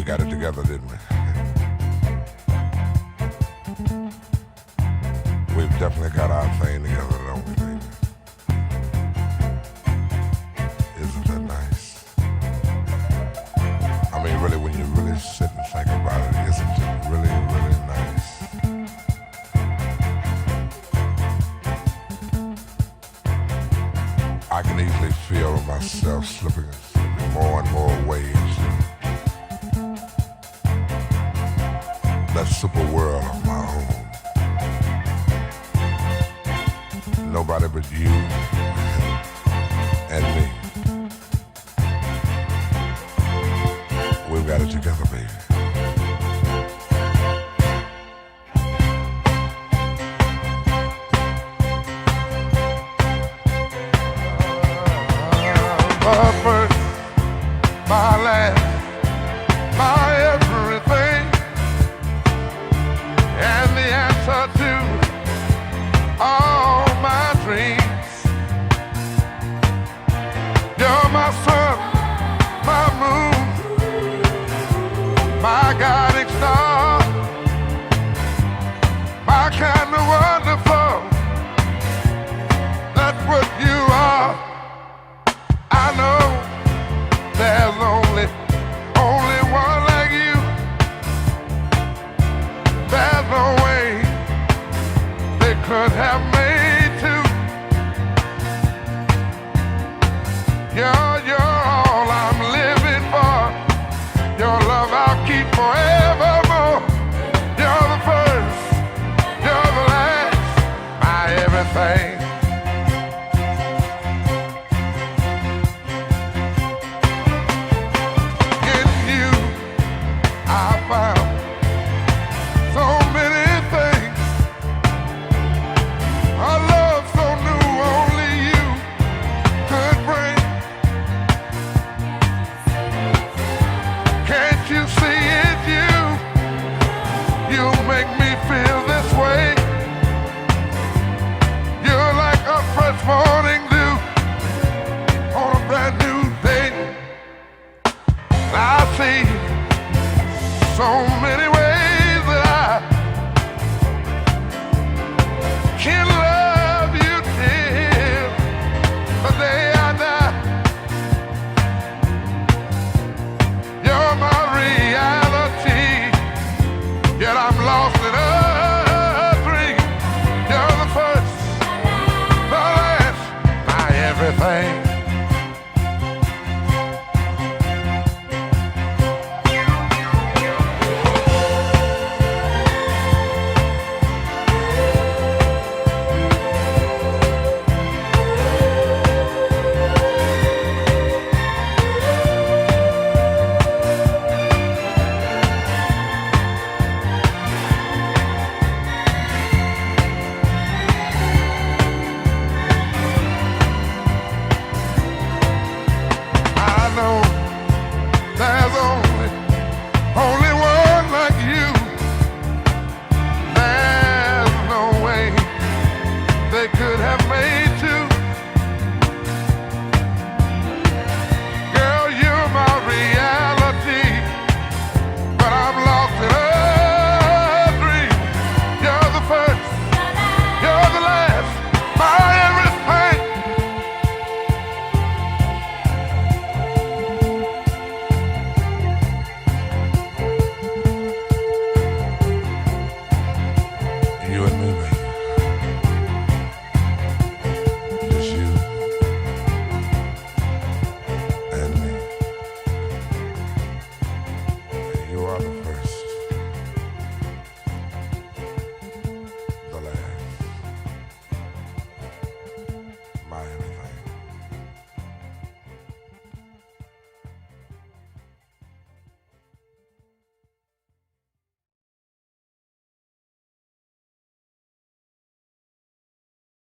got it together, didn't we? We've definitely got our thing together, don't we, baby? Isn't that nice? I mean, really, when you really sit and think about it, isn't it really, really nice? I can easily feel myself slipping more and more waves. That super world of my own. Nobody but you and me. We've got it together, baby. My first, my last, my everything, and the answer to all my dreams. You're my sun, my moon, my guiding star, my kind of wonderful. That's what you are. I know there's only one like you. There's no way they could have made two. You're all I'm living for. Your love I'll keep forevermore. You're the first, you're the last, my everything. Morning dew on a brand new day. I see so many ways